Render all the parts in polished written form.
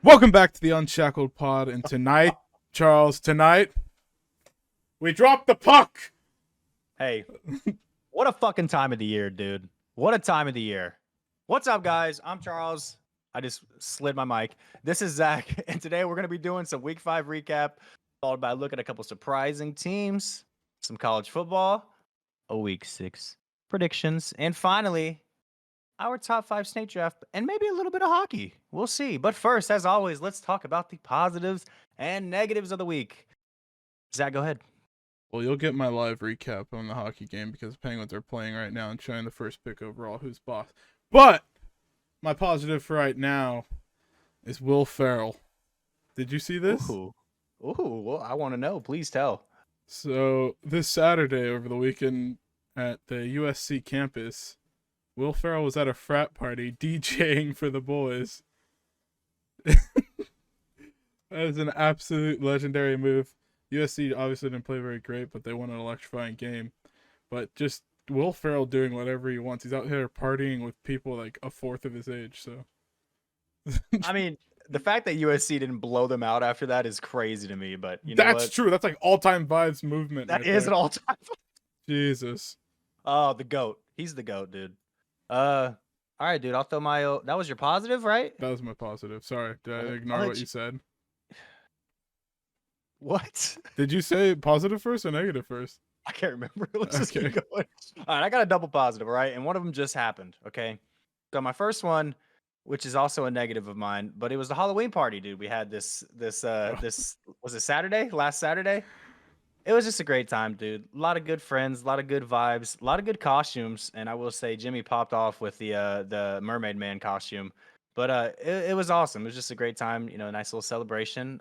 Welcome back to the Unshackled Pod, and tonight, Charles, we dropped the puck. Hey, what a fucking time of the year, dude. What a time of the year. What's up, guys? I'm Charles. I just slid my mic. This is Zach, and today we're going to be doing some Week 5 recap, followed by a look at a couple surprising teams, some college football, a Week 6 predictions, and finally, our top 5 snake draft, and maybe a little bit of hockey. We'll see. But first, as always, let's talk about the positives and negatives of the week. Zach, go ahead. Well, you'll get my live recap on the hockey game because the Penguins are playing right now and showing the first pick overall who's boss. But my positive for right now is Will Ferrell. Did you see this? Ooh, well, I want to know. Please tell. So this Saturday over the weekend at the USC campus, Will Ferrell was at a frat party DJing for the boys. That is an absolute legendary move. USC obviously didn't play very great, but they won an electrifying game. But just Will Ferrell doing whatever he wants. He's out here partying with people like a fourth of his age. So, I mean, the fact that USC didn't blow them out after that is crazy to me. But you know that's what? true. That's like all-time vibes movement. That right is there. an all-time. Jesus. Oh, the GOAT. He's the GOAT, dude. All right, dude. I'll throw my. That was your positive, right? That was my positive. Sorry, did I I'll ignore let what you- you said? What? Did you say positive first or negative first? I can't remember. Let's just Okay. keep going. All right, I got a double positive, all right? And one of them just happened, okay? So my first one, which is also a negative of mine, but it was the Halloween party, dude. We had this was it Saturday? Last Saturday? It was just a great time, dude. A lot of good friends, a lot of good vibes, a lot of good costumes, and I will say Jimmy popped off with the Mermaid Man costume. But it was awesome. It was just a great time, you know, a nice little celebration.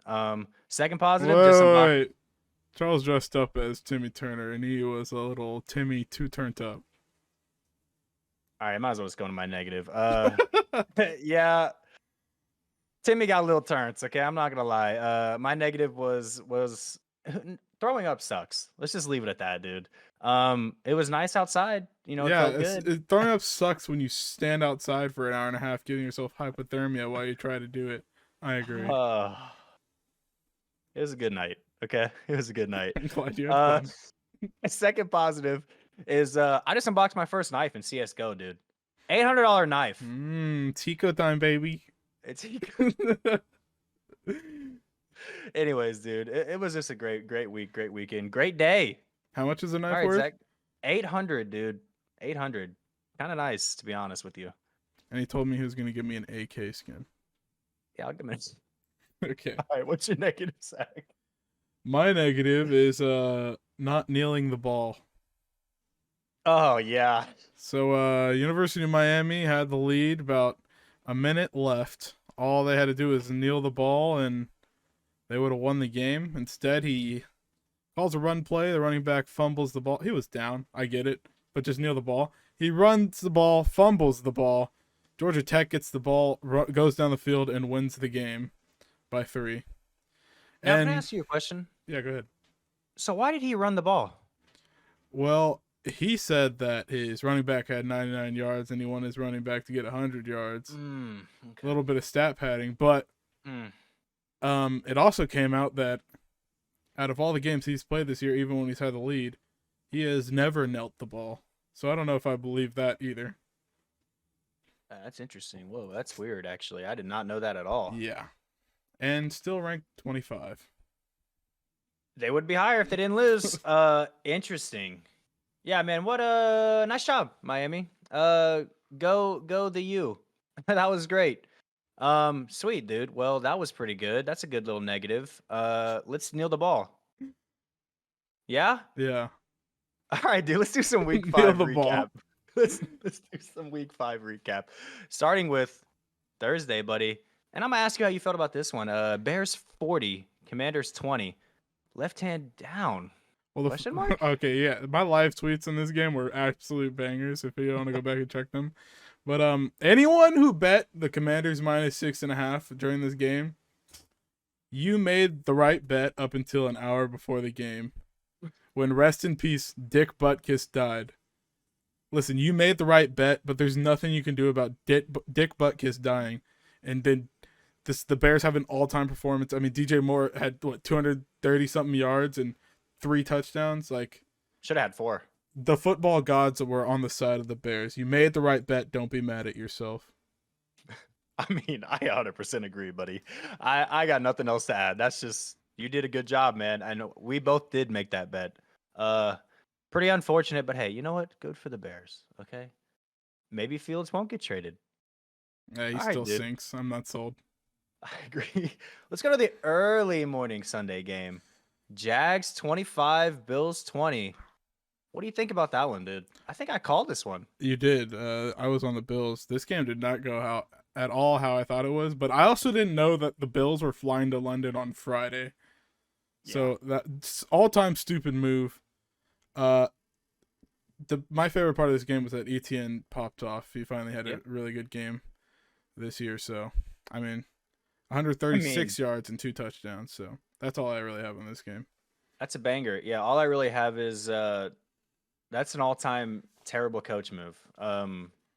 Second positive, just some Wait. Charles dressed up as Timmy Turner, and he was a little Timmy too turned up. All right, might as well just go to my negative. Yeah, Timmy got a little turns. Okay, I'm not gonna lie. My negative was throwing up sucks. Let's just leave it at that, dude. It was nice outside. You know, it Yeah, felt good. throwing up sucks when you stand outside for an hour and a half giving yourself hypothermia while you try to do it. I agree. It was a good night. Okay, it was a good night. I'm glad you had Uh, fun. second positive is I just unboxed my first knife in CS:GO, dude. $800 knife. Tico time, baby. It's anyways, dude. It was just a great week, great weekend, great day. How much is a All knife right, worth? Zach. 800, dude. 800. Kind of nice, to be honest with you. And he told me he was going to give me an AK skin. Yeah, I'll give him it. Okay. All right, what's your negative, Zach? My negative is not kneeling the ball. Oh, yeah. So University of Miami had the lead, about a minute left. All they had to do was kneel the ball and they would have won the game. Instead, he calls a run play. The running back fumbles the ball. He was down. I get it. But just kneel the ball. He runs the ball, fumbles the ball. Georgia Tech gets the ball, goes down the field, and wins the game by 3. Now, And can I ask you a question? yeah, go ahead. So why did he run the ball? Well, he said that his running back had 99 yards and he wanted his running back to get 100 yards. A Okay. little bit of stat padding, but it also came out that out of all the games he's played this year, even when he's had the lead, he has never knelt the ball. So I don't know if I believe that either. That's interesting. Whoa, that's weird, actually. I did not know that at all. Yeah. And still ranked 25. They would be higher if they didn't lose. Interesting. Yeah, man. What a nice job, Miami. Go the U. That was great. Sweet, dude. Well, that was pretty good. That's a good little negative. Let's kneel the ball. Yeah? Yeah. All right, dude. Let's do some week Kneel 5 the recap. ball. Let's do some week 5 recap. Starting with Thursday, buddy. And I'm gonna ask you how you felt about this one. Bears 40, Commanders 20. Left hand down. Well, Question mark? Okay, yeah. My live tweets in this game were absolute bangers if you want to go back and check them. But anyone who bet the Commanders -6.5 during this game, you made the right bet up until an hour before the game. When rest in peace, Dick Butkus died. Listen, you made the right bet, but there's nothing you can do about Dick Butkus dying. And then the Bears have an all-time performance. I mean, DJ Moore had 230 something yards and 3 touchdowns. Like, should have had 4. The football gods were on the side of the Bears. You made the right bet. Don't be mad at yourself. I mean, I 100% agree, buddy. I got nothing else to add. That's just, you did a good job, man. I know we both did make that bet. Pretty unfortunate, but hey, you know what? Good for the Bears. Okay, maybe Fields won't get traded. Yeah, he still sinks. I'm not sold. I agree. Let's go to the early morning Sunday game. Jags 25, Bills 20. What do you think about that one, dude? I think I called this one. You did. I was on the Bills. This game did not go at all how I thought it was, but I also didn't know that the Bills were flying to London on Friday. Yeah. So that's all-time stupid move. My favorite part of this game was that Etienne popped off. He finally had a really good game this year. So, I mean, 136 yards and 2 touchdowns. So that's all I really have on this game. That's a banger. Yeah, all I really have is that's an all-time terrible coach move.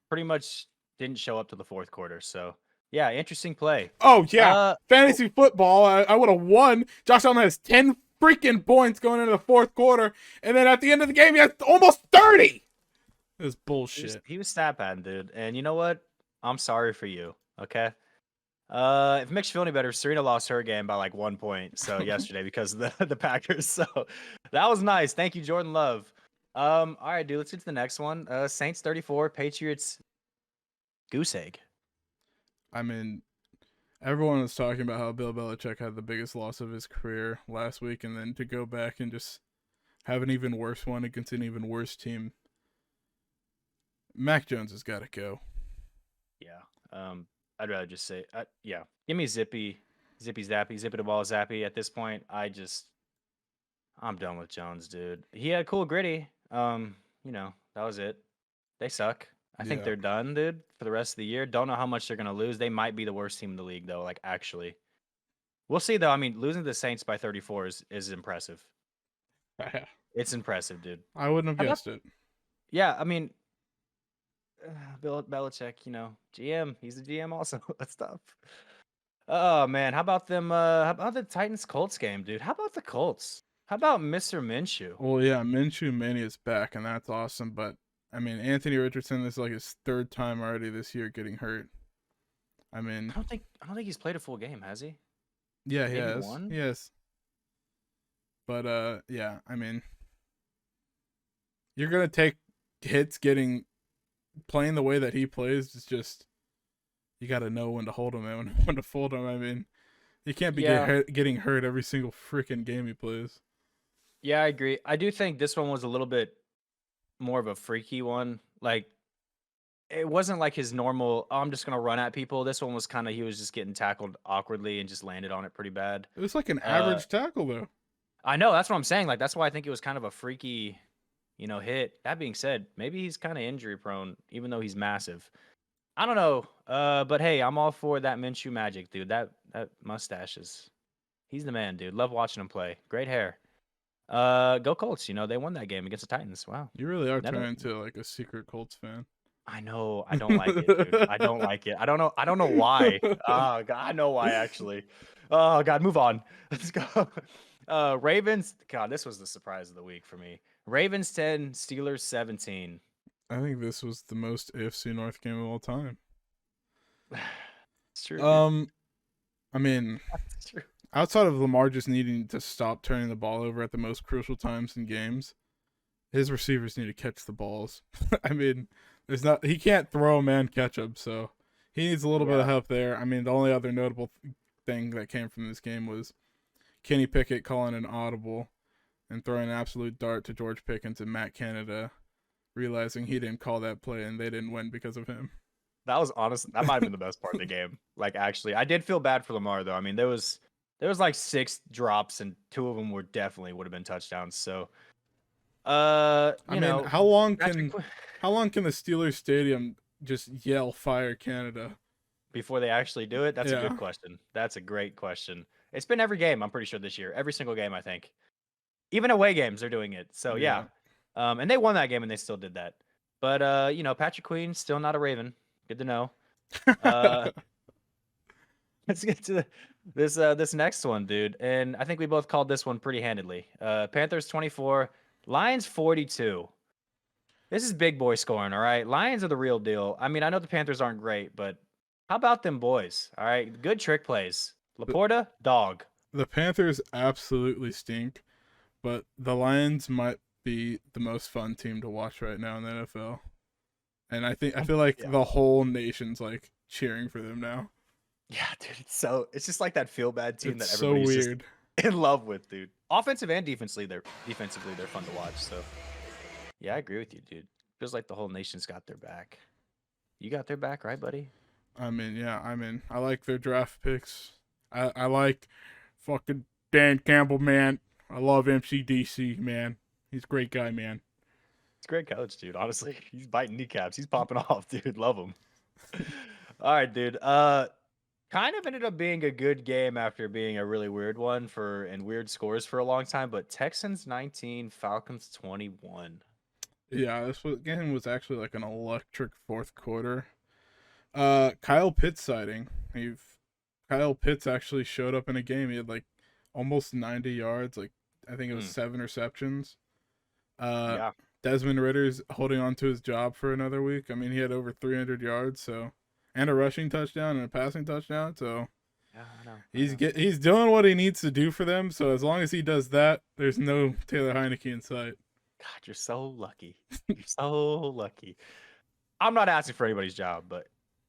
Pretty much didn't show up to the fourth quarter. So, yeah, interesting play. Oh, yeah. Fantasy football, I would have won. Josh Allen has 10 freaking points going into the fourth quarter. And then at the end of the game, he has almost 30. It was bullshit. He was stat padding, dude. And you know what? I'm sorry for you, okay? If it makes you feel any better, Serena lost her game by like 1 point yesterday because of the Packers. So that was nice. Thank you, Jordan Love. All right, dude, let's get to the next one. Saints 34, Patriots goose egg. I mean, everyone was talking about how Bill Belichick had the biggest loss of his career last week, and then to go back and just have an even worse one against an even worse team. Mac Jones has got to go. Yeah. I'd rather just say, yeah, give me Zippy Zappy, Zippy the ball Zappy. At this point, I'm done with Jones, dude. He had cool gritty. That was it. They suck. I think they're done, dude, for the rest of the year. Don't know how much they're going to lose. They might be the worst team in the league, though, like, actually. We'll see, though. I mean, losing to the Saints by 34 is impressive. It's impressive, dude. I wouldn't have guessed it. Yeah, I mean, Bill Belichick, GM. He's the GM also. That's tough. Oh, man. How about them? How about the Titans-Colts game, dude? How about the Colts? How about Mr. Minshew? Well, yeah, Minshew Mania is back, and that's awesome, but I mean, Anthony Richardson is like his 3rd time already this year getting hurt. I mean, I don't think he's played a full game, has he? Yeah, he has. Yes. But yeah, I mean, you're gonna take hits playing the way that he plays. It's just you got to know when to hold him and when to fold him. I mean, he can't be getting hurt every single freaking game he plays. Yeah, I agree. I do think this one was a little bit more of a freaky one. Like, it wasn't like his normal, I'm just going to run at people. This one was kind of, he was just getting tackled awkwardly and just landed on it pretty bad. It was like an average tackle, though. I know. That's what I'm saying. Like, that's why I think it was kind of a freaky, hit. That being said, maybe he's kind of injury prone, even though he's massive. I don't know. But hey, I'm all for that Minshew magic, dude. That mustache he's the man, dude. Love watching him play. Great hair. Go Colts. They won that game against the Titans. Wow. You really are turning into like a secret Colts fan. I know. I don't like it, dude. I don't like it. I don't know why. Oh, God. I know why, actually. Oh, God. Move on. Let's go. Ravens. God, this was the surprise of the week for me. Ravens 10, Steelers 17. I think this was the most AFC North game of all time. It's true. I mean, that's true. Outside of Lamar just needing to stop turning the ball over at the most crucial times in games, his receivers need to catch the balls. I mean, he can't throw a man catch him, so he needs a little bit of help there. I mean, the only other notable thing that came from this game was Kenny Pickett calling an audible and throwing an absolute dart to George Pickens and Matt Canada, realizing he didn't call that play and they didn't win because of him. That was honest. That might have been the best part of the game. Like, actually, I did feel bad for Lamar, though. I mean, there was like 6 drops and 2 of them would have been touchdowns. So, I mean, how long can the Steelers stadium just yell "Fire Canada" before they actually do it? That's a good question. That's a great question. It's been every game, I'm pretty sure, this year. Every single game, I think. Even away games, they're doing it. So yeah. And they won that game and they still did that. But Patrick Queen still not a Raven. Good to know. let's get to this next one, dude. And I think we both called this one pretty handedly. Panthers 24, Lions 42. This is big boy scoring, all right? Lions are the real deal. I mean, I know the Panthers aren't great, but how about them boys? All right, good trick plays. Laporta, dog. The Panthers absolutely stink, but the Lions might be the most fun team to watch right now in the NFL. And I feel like Yeah. the whole nation's like cheering for them now. Yeah, dude, it's just like that feel bad team It's that so everybody's just weird. in love with, dude. Offensive and defensively, they're fun to watch. So yeah, I agree with you, dude. Feels like the whole nation's got their back. You got their back, right, buddy? I'm in, yeah, I'm in. I like their draft picks. I like fucking Dan Campbell, man. I love MCDC, man. He's a great guy, man. It's a great coach, dude. Honestly, he's biting kneecaps. He's popping off, dude. Love him. All right, dude. Kind of ended up being a good game after being a really weird one and weird scores for a long time. But Texans 19, Falcons 21. Yeah, game was actually like an electric fourth quarter. Kyle Pitts sighting. Kyle Pitts actually showed up in a game. He had like almost 90 yards. Like I think it was 7 receptions. Yeah. Desmond Ritter's holding on to his job for another week. I mean, he had over 300 yards, and a rushing touchdown and a passing touchdown. So Yeah, I know. he's doing what he needs to do for them. So as long as he does that, there's no Taylor Heineke in sight. God, you're so lucky. You're so lucky. I'm not asking for anybody's job, but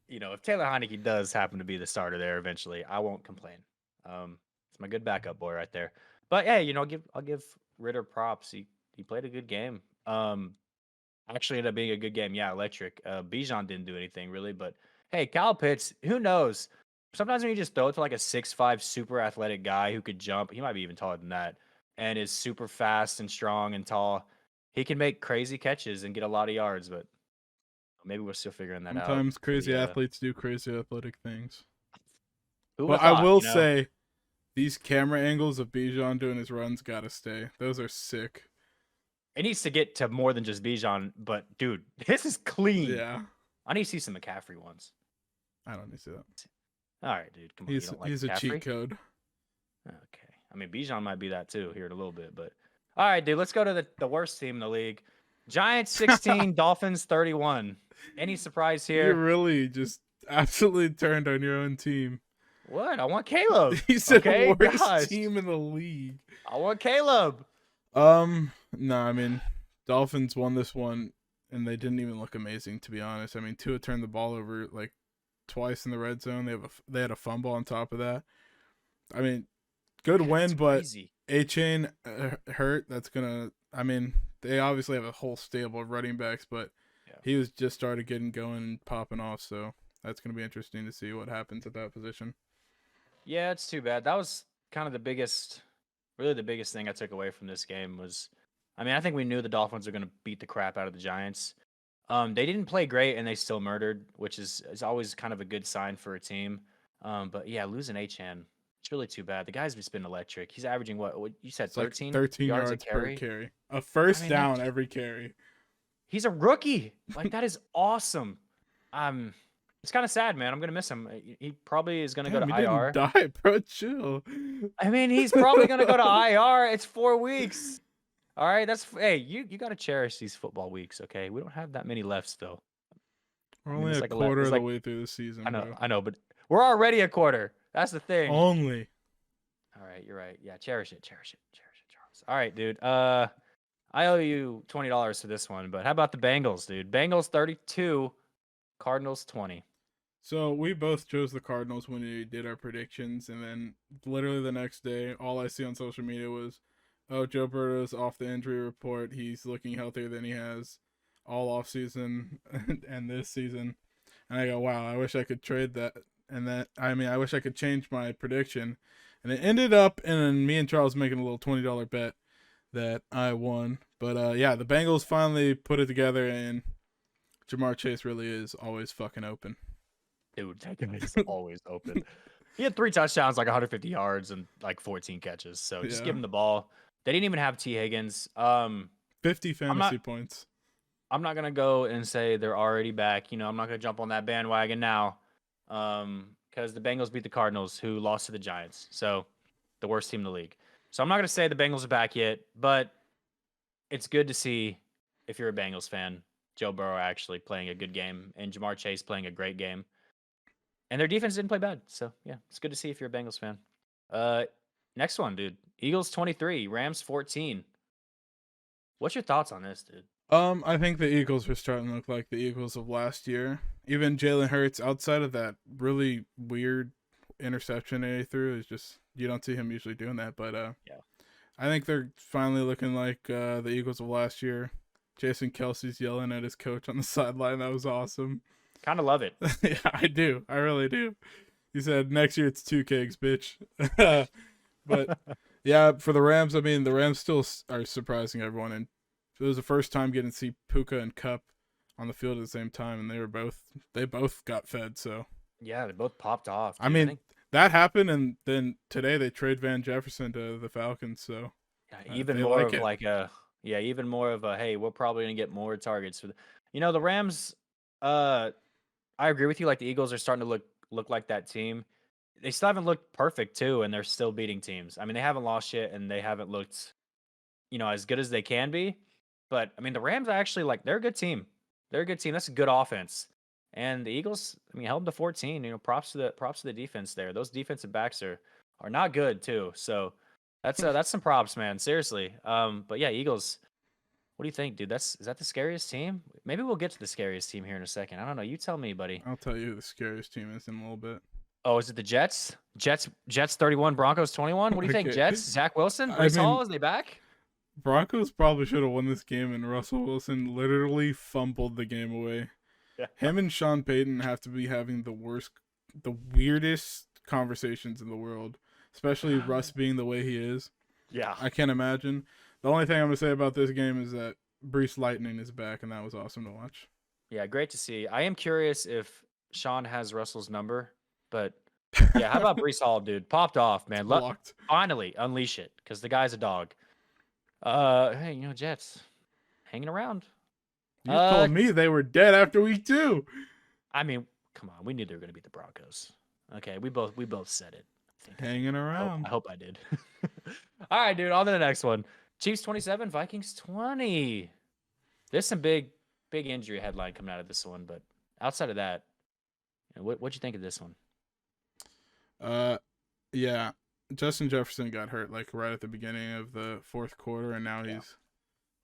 if Taylor Heineke does happen to be the starter there eventually, I won't complain. It's my good backup boy right there. But hey, I'll give Ritter props. He played a good game. Actually ended up being a good game. Yeah, electric. Bijan didn't do anything really, but hey, Kyle Pitts, who knows? Sometimes when you just throw it to like a 6'5" super athletic guy who could jump, he might be even taller than that, and is super fast and strong and tall, he can make crazy catches and get a lot of yards, but maybe we're still figuring that out. Sometimes crazy athletes do crazy athletic things. But I will say, these camera angles of Bijan doing his runs gotta stay. Those are sick. It needs to get to more than just Bijan, but dude, this is clean. Yeah. I need to see some McCaffrey ones. I don't need to see that. All right, dude. Come on. He's a cheat code. Okay. I mean, Bijan might be that too here in a little bit, but all right, dude. Let's go to the worst team in the league. Giants 16, Dolphins 31. Any surprise here? You really just absolutely turned on your own team. What? I want Caleb. He said worst team in the league. I want Caleb. No, I mean, Dolphins won this one, and they didn't even look amazing, to be honest. I mean, Tua turned the ball over like twice in the red zone. They had a fumble on top of that. I mean, good win, but A-Chain hurt. That's gonna. I mean, they obviously have a whole stable of running backs, but he was just started getting going and popping off. So that's gonna be interesting to see what happens at that position. Yeah, it's too bad. That was kind of the biggest thing I took away from this game was, I mean, I think we knew the Dolphins were going to beat the crap out of the Giants. They didn't play great and they still murdered, which is always kind of a good sign for a team. But yeah, losing Achane, it's really too bad. The guy's just been electric. He's averaging what you said, 13? Like 13 yards per carry. A first down every carry. He's a rookie. Like, that is awesome. It's kind of sad, man. I'm gonna miss him. He probably is gonna go to IR. Didn't die, bro. Chill. I mean, he's probably gonna go to IR. It's 4 weeks. All right, hey, you gotta cherish these football weeks, okay? We don't have that many left still. We're only a quarter of the way through the season. I know, but we're already a quarter. That's the thing. Only. All right, you're right. Yeah, cherish it, Charles. All right, dude. I owe you $20 for this one, but how about the Bengals, dude? Bengals 32, Cardinals 20. So we both chose the Cardinals when we did our predictions, and then literally the next day, all I see on social media was, "Oh, Joe Burrow's off the injury report. He's looking healthier than he has all off season and this season." And I go, "Wow, I wish I could trade that." And I wish I could change my prediction. And it ended up in me and Charles making a little $20 bet that I won. But yeah, the Bengals finally put it together, and Jamar Chase really is always fucking open. Dude, that guy is always open. He had 3 touchdowns, like 150 yards and like 14 catches. So just give him the ball. They didn't even have T. Higgins. 50 fantasy points. I'm not going to go and say they're already back. I'm not going to jump on that bandwagon now. because the Bengals beat the Cardinals, who lost to the Giants. So the worst team in the league. So I'm not going to say the Bengals are back yet, but it's good to see, if you're a Bengals fan, Joe Burrow actually playing a good game and Jamar Chase playing a great game. And their defense didn't play bad. So yeah, it's good to see if you're a Bengals fan. Next one, dude. Eagles 23, Rams 14. What's your thoughts on this, dude? I think the Eagles are starting to look like the Eagles of last year. Even Jalen Hurts, outside of that really weird interception that he threw, is just, you don't see him usually doing that. But Yeah. I think they're finally looking like the Eagles of last year. Jason Kelsey's yelling at his coach on the sideline. That was awesome. Kind of love it. Yeah, I do. I really do. He said, next year it's 2 kegs, bitch. But yeah, for the Rams, I mean, the Rams still are surprising everyone. And it was the first time getting to see Puka and Cup on the field at the same time, and they both got fed. So Yeah, they both popped off. I mean, that happened, and then today they trade Van Jefferson to the Falcons. So even they more like of it. like a even more of a, hey, we're probably gonna get more targets for the Rams. I agree with you. Like, the Eagles are starting to look like that team. They still haven't looked perfect too, and they're still beating teams. I mean, they haven't lost yet, and they haven't looked as good as they can be. But I mean, the Rams are actually, like, they're a good team. They're a good team. That's a good offense. And the Eagles, I mean, held them to 14. Props to the defense there. Those defensive backs are not good too. So that's some props, man. Seriously. But yeah, Eagles. What do you think, dude? Is that the scariest team? Maybe we'll get to the scariest team here in a second. I don't know. You tell me, buddy. I'll tell you who the scariest team is in a little bit. Oh, is it the Jets? Jets 31, Broncos 21. What do you think, Okay. Jets? Zach Wilson, Brees Hall, is they back? Broncos probably should have won this game, and Russell Wilson literally fumbled the game away. Yeah. Him and Sean Payton have to be having the weirdest conversations in the world, especially Russ being the way he is. Yeah. I can't imagine. The only thing I'm going to say about this game is that Brees Lightning is back, and that was awesome to watch. Yeah, great to see. I am curious if Sean has Russell's number, but yeah, how about Brees Hall, dude? Popped off, man. Blocked. Finally, unleash it, because the guy's a dog. Hey, Jets hanging around. You told me they were dead after week 2. I mean, come on, we knew they were going to beat the Broncos. Okay, we both said it. Hanging around. I hope I did. All right, dude. On to the next one. Chiefs 27, Vikings 20. There's some big injury headline coming out of this one, but outside of that, what'd you think of this one? Yeah, Justin Jefferson got hurt like right at the beginning of the fourth quarter, and now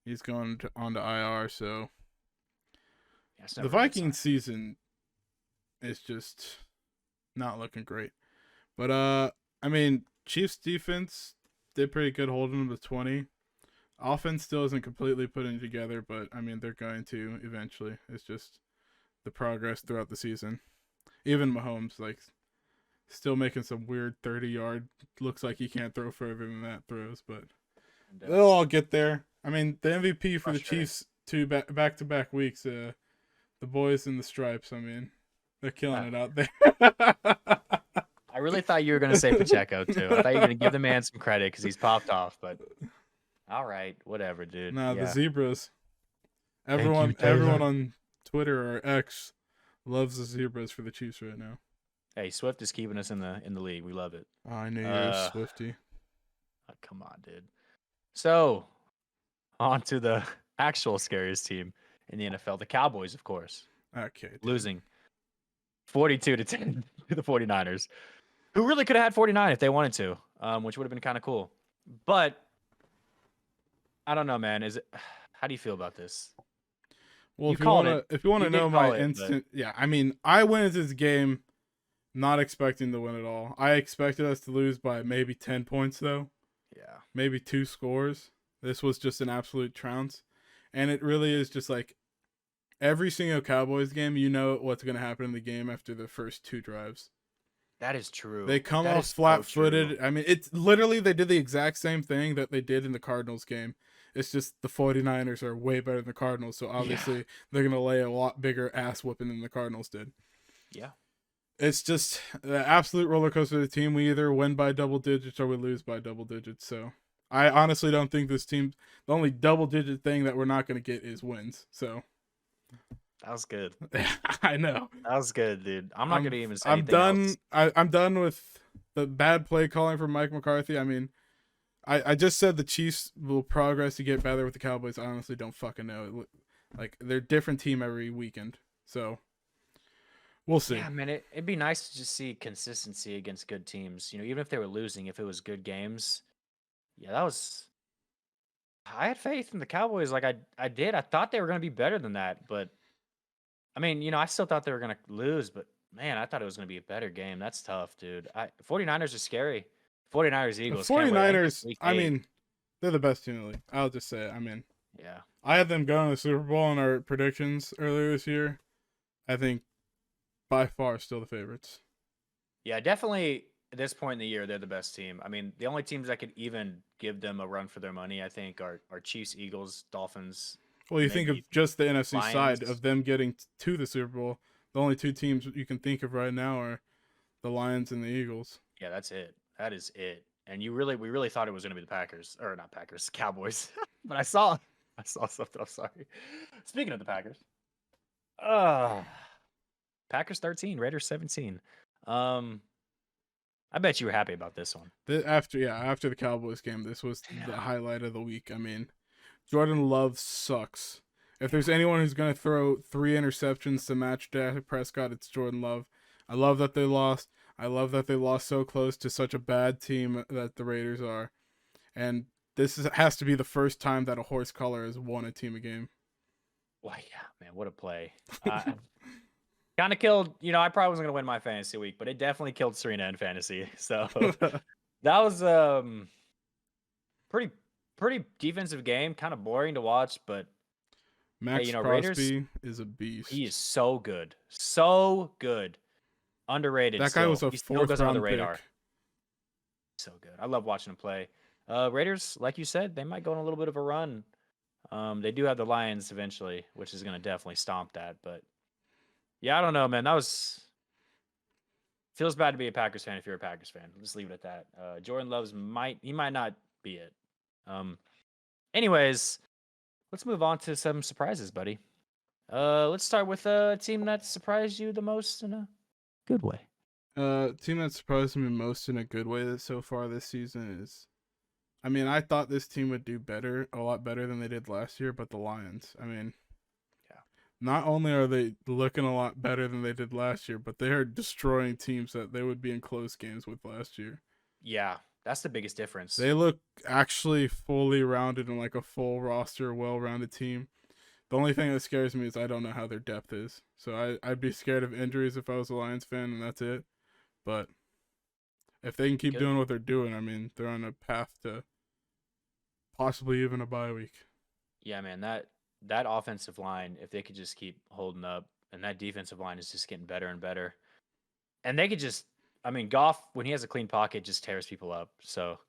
he's going on to IR. So the Vikings season is just not looking great. But I mean, Chiefs defense did pretty good holding them to 20. Offense still isn't completely putting together, but I mean, they're going to eventually. It's just the progress throughout the season. Even Mahomes, like, still making some weird 30-yard, looks like he can't throw further than that throws, but they'll all get there. I mean, the MVP for the Chiefs 2 back-to-back weeks, the boys in the stripes, I mean, they're killing it out there. I really thought you were going to say Pacheco, too. I thought you were going to give the man some credit because he's popped off, but all right, whatever, dude. Nah, the Zebras. Everyone on Twitter or X loves the Zebras for the Chiefs right now. Hey, Swift is keeping us in the league. We love it. Oh, I knew you were a Swiftie. Oh, come on, dude. So, on to the actual scariest team in the NFL, the Cowboys, of course. Okay. Dude. Losing 42-10 to the 49ers, who really could have had 49 if they wanted to, which would have been kind of cool. But I don't know, man. How do you feel about this? Well, if you want to know my instant, yeah, I mean, I went into this game not expecting to win at all. I expected us to lose by maybe 10 points, though. Yeah. Maybe 2 scores. This was just an absolute trounce. And it really is just like every single Cowboys game, you know what's going to happen in the game after the first 2 drives. That is true. They come off flat-footed. I mean, it's literally they did the exact same thing that they did in the Cardinals game. It's just the 49ers are way better than the Cardinals, so obviously they're going to lay a lot bigger ass whooping than the Cardinals did. Yeah. It's just the absolute roller coaster of the team. We either win by double digits or we lose by double digits. So I honestly don't think this team, the only double-digit thing that we're not going to get is wins. So That was good. I know. That was good, dude. I'm not gonna even say I'm anything done. else. I'm done with the bad play calling from Mike McCarthy. I mean, I just said the Chiefs will progress to get better with the Cowboys. I honestly don't fucking know. Like they're a different team every weekend, so we'll see. Yeah, man, it'd be nice to just see consistency against good teams. You know, even if they were losing, if it was good games. Yeah, that was. I had faith in the Cowboys. Like I did. I thought they were gonna be better than that, but I mean, I still thought they were gonna lose. But man, I thought it was gonna be a better game. That's tough, dude. 49ers are scary. 49ers The Eagles. Can't wait. I think that's 49ers, week I 8. mean, they're the best team in the league. I'll just say it. I mean, Yeah. I had them going to the Super Bowl in our predictions earlier this year. I think by far still the favorites. Yeah, definitely at this point in the year, they're the best team. I mean, the only teams that could even give them a run for their money, I think, are Chiefs, Eagles, Dolphins. Well, you think of Maybe just the NFC side Lions. of them getting to the Super Bowl. The only two teams you can think of right now are the Lions and the Eagles. Yeah, that's it. That is it. And we really thought it was going to be the Packers, or not Packers, Cowboys. But I saw something. I'm sorry. Speaking of the Packers, Packers 13, Raiders 17. I bet you were happy about this one. After the Cowboys game, this was the highlight of the week. I mean, Jordan Love sucks. If there's anyone who's going to throw 3 interceptions to match Dak Prescott, it's Jordan Love. I love that they lost. I love that they lost so close to such a bad team that the Raiders are. And has to be the first time that a horse collar has won a team a game. Well, yeah, man, what a play. Kind of killed, I probably wasn't going to win my fantasy week, but it definitely killed Serena in fantasy. So that was pretty defensive game, kind of boring to watch, but Max Crosby Raiders, is a beast. He is so good. So good. Underrated. That guy was a fourth round radar. pick. So good. I love watching him play. Raiders, like you said, they might go on a little bit of a run. They do have the Lions eventually, which is going to definitely stomp that. But yeah, I don't know, man. Feels bad to be a Packers fan if you're a Packers fan. Let's leave it at that. Jordan Love's might not be it. Anyways, let's move on to some surprises, buddy. Let's start with a team that surprised you the most in a good way. Team that surprised me most in a good way so far this season is, I mean, I thought this team would do a lot better than they did last year, but the Lions. I mean, yeah. Not only are they looking a lot better than they did last year, but they are destroying teams that they would be in close games with last year. Yeah, that's the biggest difference. They look actually fully rounded and like a full roster, well-rounded team. The only thing that scares me is I don't know how their depth is. So I'd be scared of injuries if I was a Lions fan, and that's it. But if they can keep doing what they're doing, I mean, they're on a path to possibly even a bye week. Yeah, man, that offensive line, if they could just keep holding up, and that defensive line is just getting better and better. And they could just, I mean, Goff, when he has a clean pocket, just tears people up. So,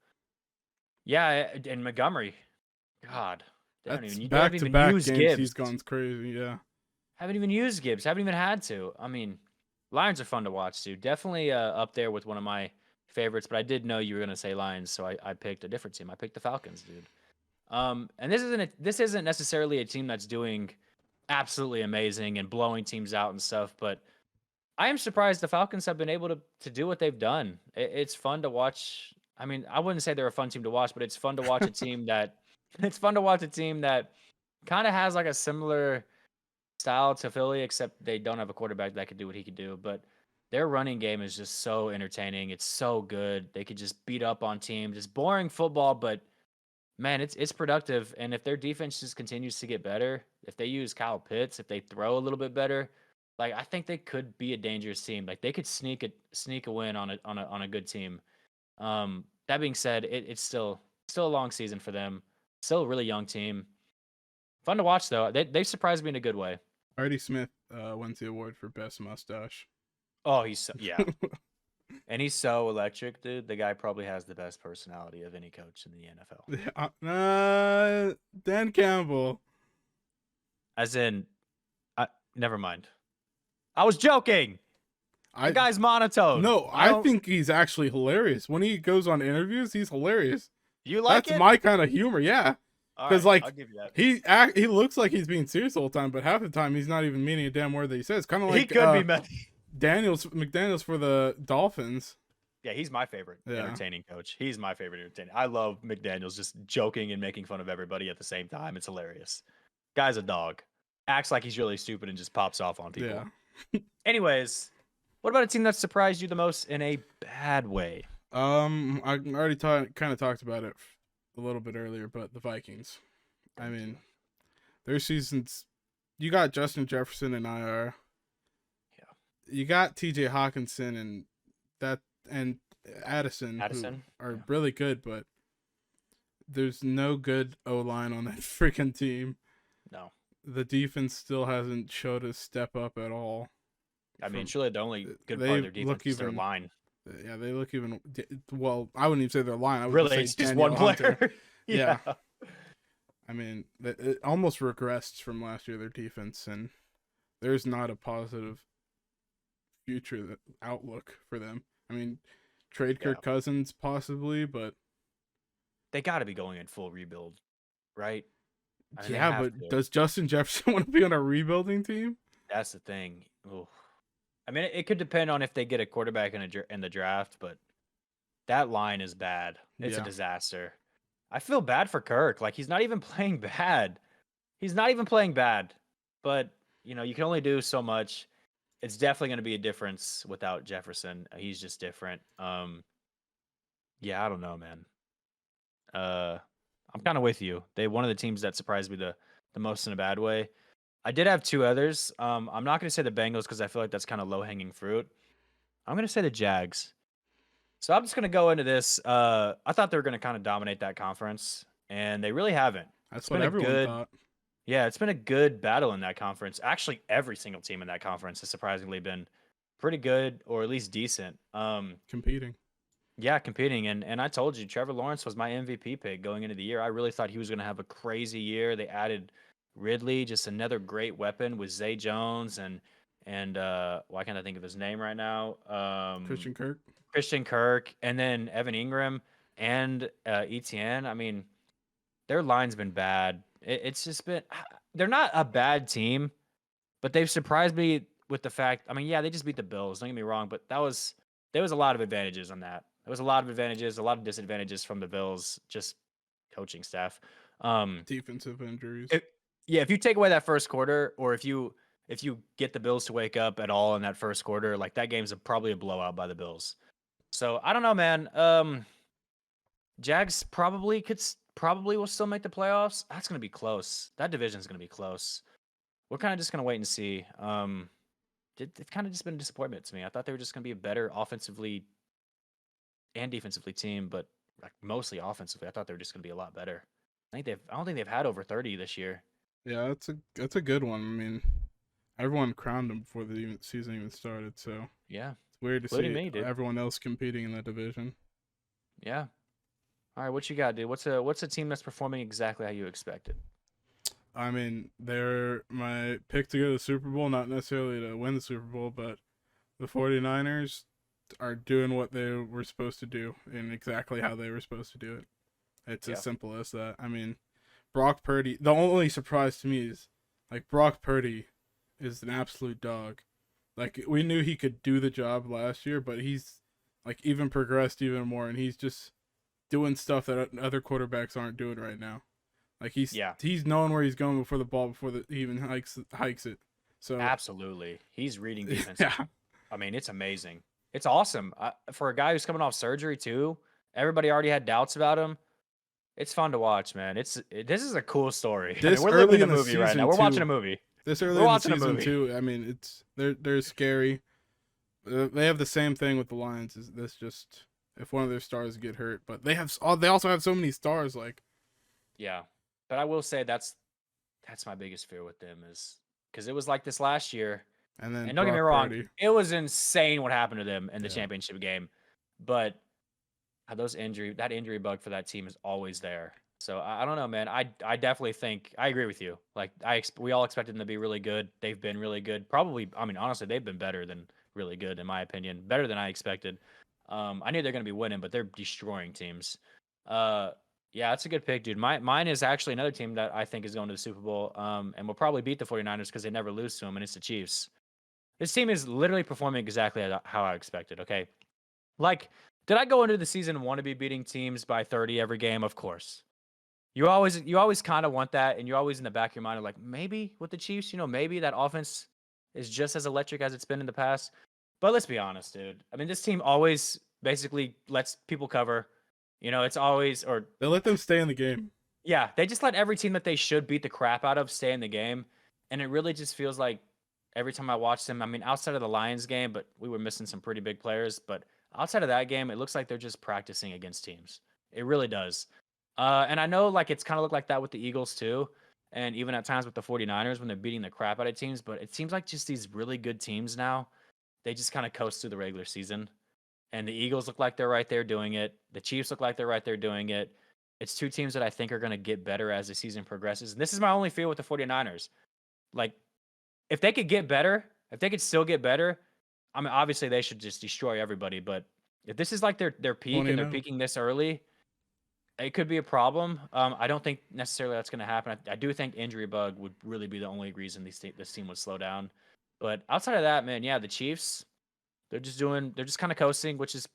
yeah, and Montgomery, God. That's back-to-back games Gibbs. He's gone crazy, yeah. Haven't even used Gibbs. Haven't even had to. I mean, Lions are fun to watch, too. Definitely up there with one of my favorites, but I did know you were going to say Lions, so I picked a different team. I picked the Falcons, dude. And this isn't necessarily a team that's doing absolutely amazing and blowing teams out and stuff, but I am surprised the Falcons have been able to do what they've done. It's fun to watch. I mean, I wouldn't say they're a fun team to watch, but it's fun to watch a team that kind of has like a similar style to Philly, except they don't have a quarterback that could do what he could do. But their running game is just so entertaining. It's so good. They could just beat up on teams. It's boring football, but man, it's productive. And if their defense just continues to get better, if they use Kyle Pitts, if they throw a little bit better, like I think they could be a dangerous team. Like they could sneak a win on a good team. That being said, it's still a long season for them. Still a really young team. Fun to watch though. They surprised me in a good way. Artie Smith wins the award for best mustache. Oh, yeah. And he's so electric, dude. The guy probably has the best personality of any coach in the NFL. Dan Campbell. As in, never mind. I was joking. The guy's monotone. No, I think he's actually hilarious. When he goes on interviews, he's hilarious. You like it? That's my kind of humor, yeah. All Because right, I'll like give you that. he looks like he's being serious the whole time, but half the time he's not even meaning a damn word that he says. Kind of He like could be mad. McDaniels for the Dolphins. Yeah, he's my favorite Yeah. entertaining coach. He's my favorite entertaining. I love McDaniels just joking and making fun of everybody at the same time. It's hilarious. Guy's a dog. Acts like he's really stupid and just pops off on people. Yeah. Anyways, what about a team that surprised you the most in a bad way? I already kind of talked about it a little bit earlier, but the Vikings. I mean, their seasons. You got Justin Jefferson and IR. Yeah. You got T.J. Hawkinson and Addison, who are really good, but there's no good O-line on that freaking team. No. The defense still hasn't showed a step up at all. I mean, surely the only good part of their defense is their line. Yeah, they look even. Well, I wouldn't even say their line. I would really, say it's just Daniel one Hunter. player. Yeah. I mean, it almost regressed from last year, their defense, and there's not a positive future outlook for them. I mean, trade Kirk Cousins possibly, but they got to be going in full rebuild, right? I mean, yeah, but does Justin Jefferson want to be on a rebuilding team? That's the thing. Ooh. I mean, it could depend on if they get a quarterback in the draft, but that line is bad. It's a disaster. I feel bad for Kirk. Like, he's not even playing bad. He's not even playing bad. But, you know, you can only do so much. It's definitely going to be a difference without Jefferson. He's just different. Yeah, I don't know, man. I'm kind of with you. One of the teams that surprised me the most in a bad way. I did have two others. I'm not going to say the Bengals because I feel like that's kind of low-hanging fruit. I'm going to say the Jags. So I'm just going to go into this. I thought they were going to kind of dominate that conference, and they really haven't. That's what everyone thought. Yeah, it's been a good battle in that conference. Actually, every single team in that conference has surprisingly been pretty good or at least decent. Competing. Yeah, competing. And I told you, Trevor Lawrence was my MVP pick going into the year. I really thought he was going to have a crazy year. They added Ridley, just another great weapon with Zay Jones and why can't I think of his name right now? Christian Kirk, and then Evan Ingram and Etienne. I mean, their line's been bad. It's just been they're not a bad team, but they've surprised me with the fact. I mean, yeah, they just beat the Bills. Don't get me wrong, but there was a lot of advantages on that. There was a lot of advantages, a lot of disadvantages from the Bills, just coaching staff. Defensive injuries. If you take away that first quarter, or if you get the Bills to wake up at all in that first quarter, like that game's probably a blowout by the Bills. So I don't know, man. Jags probably will still make the playoffs. That's gonna be close. That division's gonna be close. We're kind of just gonna wait and see. It's kind of just been a disappointment to me. I thought they were just gonna be a better offensively and defensively team, but like mostly offensively. I thought they were just gonna be a lot better. I don't think they've had over 30 this year. Yeah, that's a good one. I mean, everyone crowned them before the season even started, so yeah, it's weird to see everyone else competing in that division. Yeah. All right, what you got, dude? What's a team that's performing exactly how you expected? I mean, they're my pick to go to the Super Bowl, not necessarily to win the Super Bowl, but the 49ers are doing what they were supposed to do and exactly how they were supposed to do it. It's as simple as that. I mean, Brock Purdy, the only surprise to me is, like, Brock Purdy is an absolute dog. Like, we knew he could do the job last year, but he's, like, even progressed even more, and he's just doing stuff that other quarterbacks aren't doing right now. Like, he's knowing where he's going before he even hikes it. So absolutely, he's reading defense. Yeah. I mean, it's amazing. It's awesome. For a guy who's coming off surgery too, everybody already had doubts about him. It's fun to watch, man. This is a cool story. I mean, we're living in a movie right now. We're watching a movie. This early in the season too. I mean, they're scary. They have the same thing with the Lions. This just if one of their stars get hurt, but they also have so many stars. Like, yeah, but I will say that's my biggest fear with them is because it was like this last year. And don't get me wrong, it was insane what happened to them in the championship game, but that injury bug for that team is always there. So I don't know, man. I definitely think I agree with you. Like we all expected them to be really good. They've been really good. Probably, I mean, honestly, they've been better than really good in my opinion. Better than I expected. I knew they're going to be winning, but they're destroying teams. Yeah, that's a good pick, dude. Mine is actually another team that I think is going to the Super Bowl, and will probably beat the 49ers because they never lose to them, and it's the Chiefs. This team is literally performing exactly how I expected. Okay, like, did I go into the season and want to be beating teams by 30 every game? Of course. You always kind of want that, and you're always in the back of your mind of like, maybe with the Chiefs, maybe that offense is just as electric as it's been in the past. But let's be honest, dude. I mean, this team always basically lets people cover. It's always or They let them stay in the game. yeah, they just let every team that they should beat the crap out of stay in the game, and it really just feels like every time I watch them. I mean, outside of the Lions game, but we were missing some pretty big players. But outside of that game, it looks like they're just practicing against teams. It really does. And I know like it's kind of looked like that with the Eagles too, and even at times with the 49ers when they're beating the crap out of teams. But it seems like just these really good teams now, they just kind of coast through the regular season. And the Eagles look like they're right there doing it. The Chiefs look like they're right there doing it. It's two teams that I think are going to get better as the season progresses. And this is my only fear with the 49ers. Like, if they could get better, if they could still get better, I mean, obviously they should just destroy everybody. But if this is like their peak and they're peaking this early, it could be a problem. I don't think necessarily that's going to happen. I do think injury bug would really be the only reason this team would slow down. But outside of that, man, yeah, the Chiefs, they're just kind of coasting, which is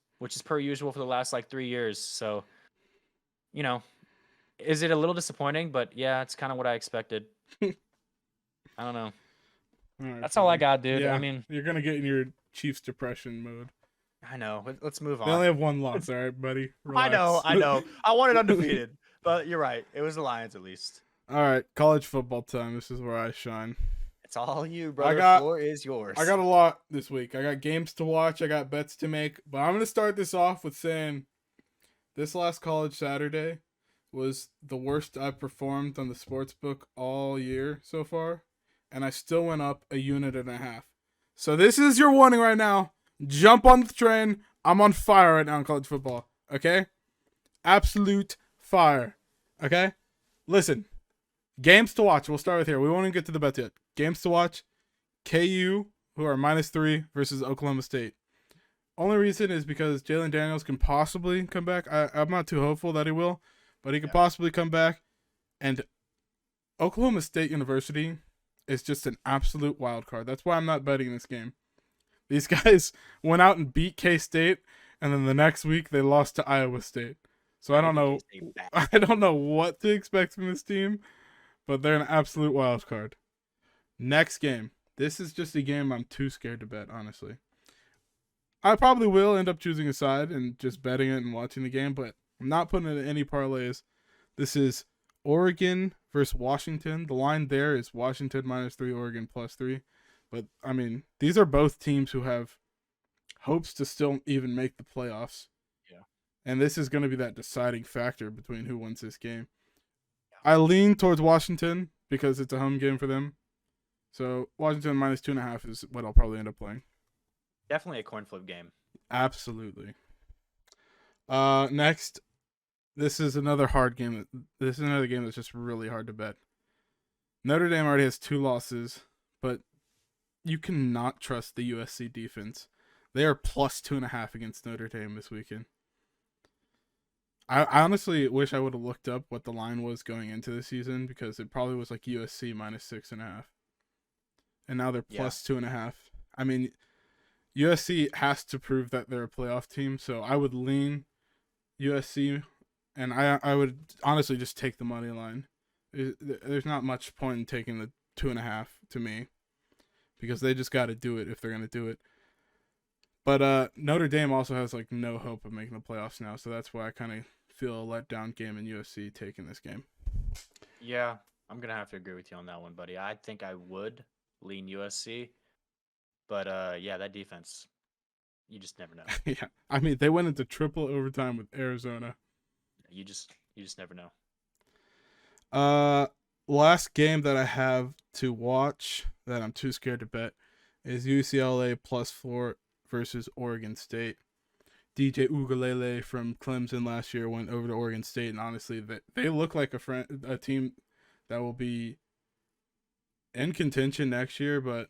per usual for the last like 3 years. So, you know, is it a little disappointing? But yeah, it's kind of what I expected. I don't know. That's all I got, dude. Yeah, I mean, you're gonna get in your Chiefs depression mode. I know. Let's move on. They only have one loss, all right, buddy. I know. I wanted undefeated, but you're right. It was the Lions at least. All right, college football time. This is where I shine. It's all you, brother. The floor is yours. I got a lot this week. I got games to watch. I got bets to make. But I'm gonna start this off with saying, this last college Saturday was the worst I've performed on the sports book all year so far, and I still went up a unit and a half. So this is your warning right now. Jump on the train. I'm on fire right now in college football. Okay? Absolute fire. Okay? Listen. Games to watch. We'll start with here. We won't even get to the bets yet. Games to watch. KU, who are -3 versus Oklahoma State. Only reason is because Jalen Daniels can possibly come back. I'm not too hopeful that he will, but he could possibly come back. And Oklahoma State University is just an absolute wild card. That's why I'm not betting this game. These guys went out and beat K-State, and then the next week they lost to Iowa State. So I don't know what to expect from this team, but they're an absolute wild card. Next game. This is just a game I'm too scared to bet, honestly. I probably will end up choosing a side and just betting it and watching the game, but I'm not putting it in any parlays. This is Oregon versus Washington. The line there is Washington -3, Oregon +3. But, I mean, these are both teams who have hopes to still even make the playoffs. Yeah. And this is going to be that deciding factor between who wins this game. I lean towards Washington because it's a home game for them. So Washington -2.5 is what I'll probably end up playing. Definitely a coin flip game. Absolutely. Next, this is another hard game. This is another game that's just really hard to bet. Notre Dame already has 2 losses, but you cannot trust the USC defense. They are +2.5 against Notre Dame this weekend. I honestly wish I would have looked up what the line was going into the season, because it probably was like USC -6.5. And now they're +2.5. I mean, USC has to prove that they're a playoff team, so I would lean USC, and I would honestly just take the money line. There's not much point in taking the 2.5 to me, because they just got to do it if they're going to do it. But Notre Dame also has like no hope of making the playoffs now, so that's why I kind of feel a letdown game in USC taking this game. Yeah, I'm going to have to agree with you on that one, buddy. I think I would lean USC. But yeah, that defense, you just never know. Yeah, I mean, they went into triple overtime with Arizona. You just never know. Last game that I have to watch that I'm too scared to bet is UCLA +4 versus Oregon State. DJ Uiagalelei from Clemson last year went over to Oregon State, and honestly, they look like a team that will be in contention next year, but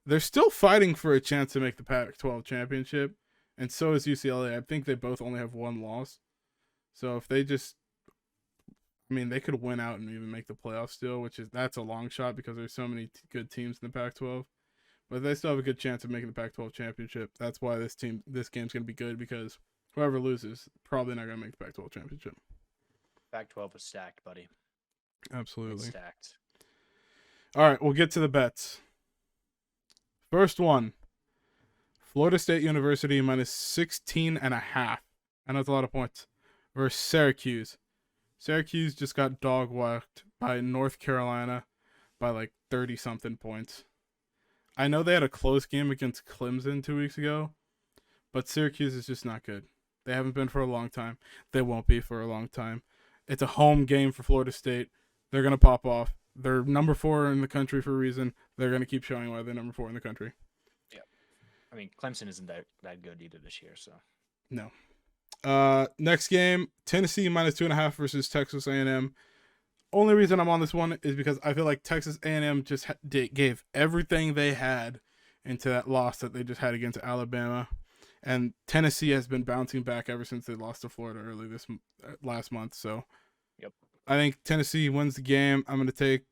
they're still fighting for a chance to make the Pac-12 championship, and so is UCLA. I think they both only have 1 loss. So if they just I mean, they could win out and even make the playoffs still, that's a long shot because there's so many good teams in the Pac-12. But they still have a good chance of making the Pac-12 championship. That's why this game's going to be good, because whoever loses probably not going to make the Pac-12 championship. Pac-12 was stacked, buddy. Absolutely. It's stacked. All right, we'll get to the bets. First one, Florida State University minus 16.5. I know it's a lot of points. Versus Syracuse. Syracuse just got dog-walked by North Carolina by like 30-something points. I know they had a close game against Clemson 2 weeks ago, but Syracuse is just not good. They haven't been for a long time. They won't be for a long time. It's a home game for Florida State. They're going to pop off. They're number 4 in the country for a reason. They're going to keep showing why they're number 4 in the country. Yeah. I mean, Clemson isn't that good either this year, so. No. Next game, Tennessee minus 2.5 versus Texas A&M. Only reason I'm on this one is because I feel like Texas A&M just gave everything they had into that loss that they just had against Alabama, and Tennessee has been bouncing back ever since they lost to Florida early last month. So, yep, I think Tennessee wins the game. I'm going to take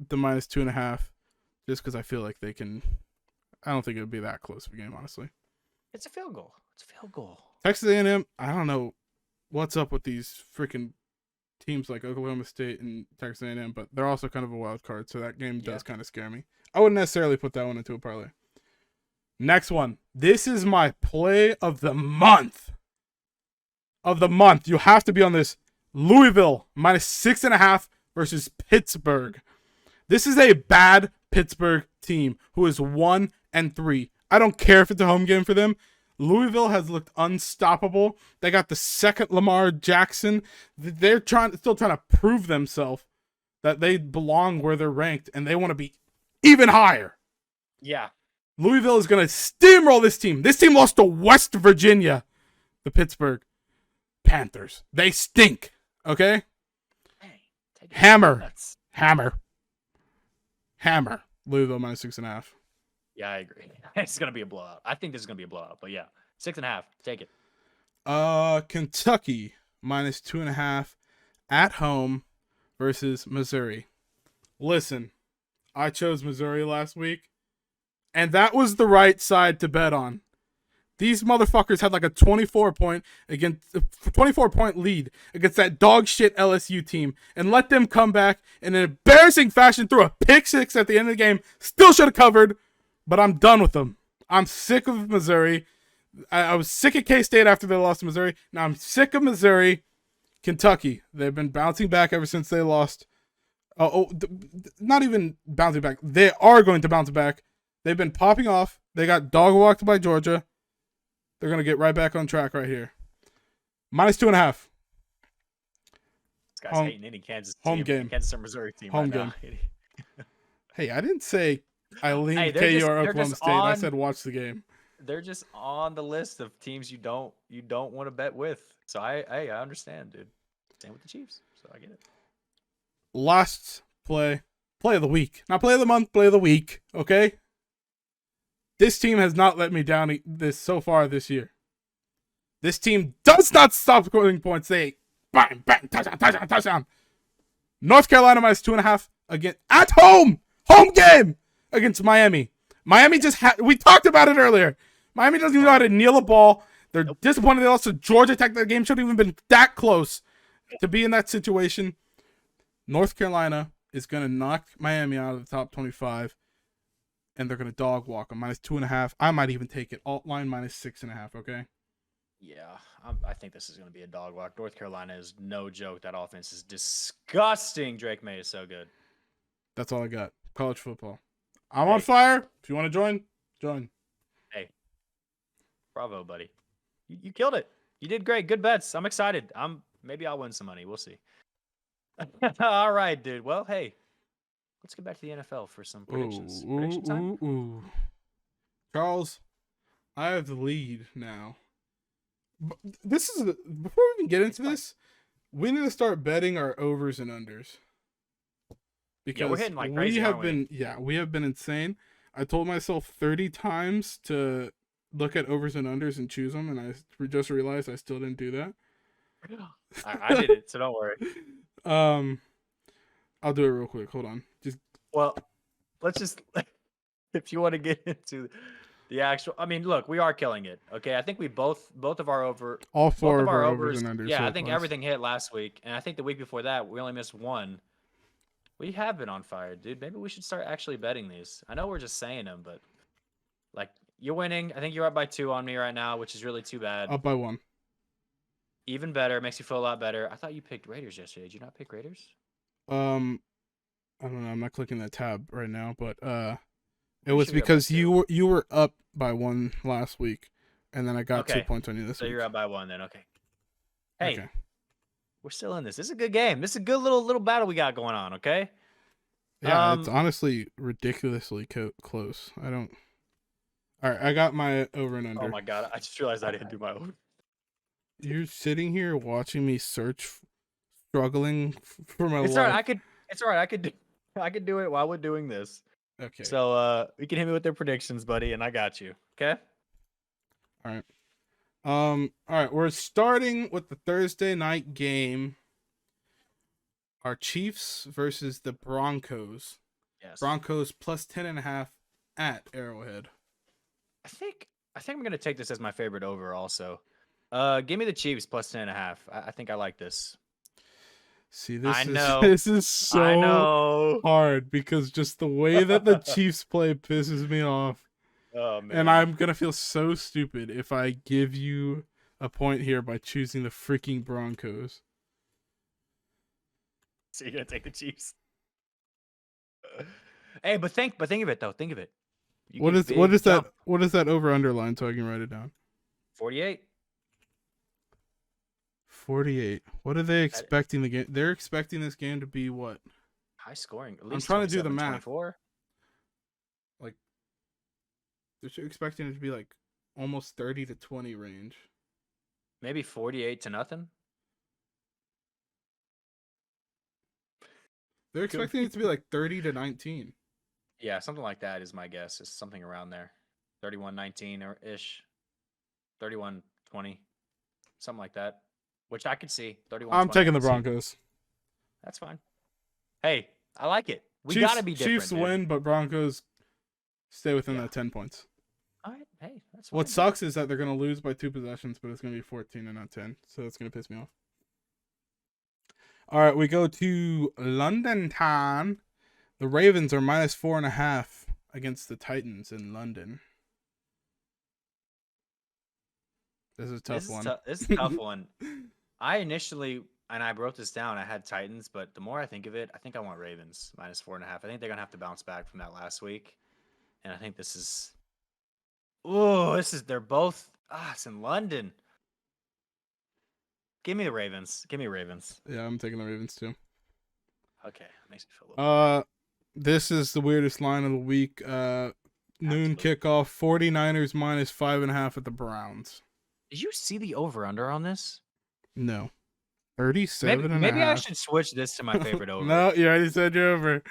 the minus 2.5 just because I feel like they can. I don't think it would be that close of a game, honestly. It's a field goal. Texas A&M, I don't know what's up with these freaking teams like Oklahoma State and Texas A&M, but they're also kind of a wild card, so that game does kind of scare me. I wouldn't necessarily put that one into a parlay. Next one. This is my play of the month. You have to be on this. Louisville minus 6.5 versus Pittsburgh. This is a bad Pittsburgh team who is 1-3. I don't care if it's a home game for them. Louisville has looked unstoppable. They got the second Lamar Jackson. They're still trying to prove themselves that they belong where they're ranked, and they want to be even higher. Yeah. Louisville is going to steamroll this team. This team lost to West Virginia, the Pittsburgh Panthers. They stink, okay? Hey, Hammer. Louisville minus 6.5. Yeah, I agree. It's going to be a blowout. I think this is going to be a blowout, but yeah. 6.5. Take it. Kentucky minus 2.5 at home versus Missouri. Listen, I chose Missouri last week, and that was the right side to bet on. These motherfuckers had like a 24-point lead against that dog shit LSU team, and let them come back in an embarrassing fashion through a pick six at the end of the game. Still should have covered, but I'm done with them. I'm sick of Missouri. I was sick of K-State after they lost to Missouri. Now I'm sick of Missouri. Kentucky, they've been bouncing back ever since they lost. Not even bouncing back. They are going to bounce back. They've been popping off. They got dog walked by Georgia. They're going to get right back on track right here. Minus 2.5. This guy's hating any Kansas team. Home game. Kansas or Missouri team home right game. Now. Hey, I didn't say I leaned KU or Oklahoma State. I said watch the game. They're just on the list of teams you don't want to bet with. So I understand, dude. Same with the Chiefs. So I get it. Last play of the week. Not play of the month, play of the week. Okay? This team has not let me down so far this year. This team does not stop scoring points. They bang, bang, touchdown. North Carolina minus 2.5 again at home. Home game against Miami. Miami we talked about it earlier. Miami doesn't even know how to kneel a ball. They're disappointed they lost to Georgia Tech. That game shouldn't even been that close to be in that situation. North Carolina is going to knock Miami out of the top 25, and they're going to dog walk them. Minus 2.5. I might even take it. Alt line minus 6.5, okay? Yeah, I think this is going to be a dog walk. North Carolina is no joke. That offense is disgusting. Drake May is so good. That's all I got. College football. I'm on fire. If you want to join. Hey, bravo, buddy. You killed it. You did great. Good bets. I'm excited. Maybe I'll win some money. We'll see. All right, dude. Well, hey, let's get back to the NFL for some predictions. Prediction time? Charles, I have the lead now. Before we even get into this, we need to start betting our overs and unders. Because we're hitting like crazy, we have been insane. I told myself 30 times to look at overs and unders and choose them, and I just realized I still didn't do that. I did it, so don't worry. I'll do it real quick. Hold on. Just Well, let's just if you want to get into the actual. I mean, look, we are killing it. Okay, I think we both of our all both four of of our our overs overs. and unders. Yeah, so I think far. everything hit last week, and I think the week before that we only missed one. We have been on fire, dude. Maybe we should start actually betting these. I know we're just saying them, but like you're winning. I think you're up by 2 on me right now, which is really too bad. Up by 1. Even better, makes you feel a lot better. I thought you picked Raiders yesterday. Did you not pick Raiders? I don't know. I'm not clicking that tab right now, but it Pretty was sure you're up by because 2. you were up by 1 last week, and then I got 2 Okay. points on you this So week. you're up by 1 then. Okay. Hey, Okay. we're still in this. This is a good game. This is a good little battle we got going on. Okay. Yeah, it's honestly ridiculously close. I don't. All right, I got my over and under. Oh my god! I just realized I didn't do my own. You're sitting here watching me search, struggling for my It's life. alright. It's alright. I could do it while we're doing this. Okay. So you can hit me with their predictions, buddy, and I got you. Okay. All right. All right. We're starting with the Thursday night game. Our Chiefs versus the Broncos. Yes. Broncos plus 10.5 at Arrowhead. I think I'm gonna take this as my favorite over. Also, give me the Chiefs plus 10.5. I think I like this. See, this I is know. this is so I know. hard because just the way that the Chiefs play pisses me off. Oh man. And I'm gonna feel so stupid if I give you a point here by choosing the freaking Broncos. So you're gonna take the Chiefs? Hey, but think of it though. Think of it. What is that over underline so I can write it down? 48. 48. What are they expecting the game? They're expecting this game to be what? High scoring. At I'm least trying to do the 27, math. 24. Like they're expecting it to be like almost 30-20 range. Maybe 48-0. They're expecting it to be like 30-19. Yeah, something like that is my guess. It's something around there. 31-19 or ish. 31-20. Something like that. Which I could see. 31. I'm taking the Broncos. That's fine. Hey, I like it. We gotta be different. Chiefs dude. win, but Broncos stay within that 10 points. All right. Hey, that's fine. What sucks is that they're gonna lose by 2 possessions, but it's gonna be 14 and not 10. So it's gonna piss me off. All right, we go to London Town. The Ravens are minus 4.5 against the Titans in London. This is a tough one. This is a tough one. I initially, and I wrote this down, I had Titans, but the more I think of it, I think I want Ravens minus 4.5. I think they're going to have to bounce back from that last week. And I think this is, they're both, it's in London. Give me the Ravens. Give me Ravens. Yeah, I'm taking the Ravens too. Okay. Makes me feel a little this is the weirdest line of the week. Noon kickoff, 49ers minus 5.5 at the Browns. Did you see the over-under on this? No. 37 maybe I should switch this to my favorite over. No, you already said you're over.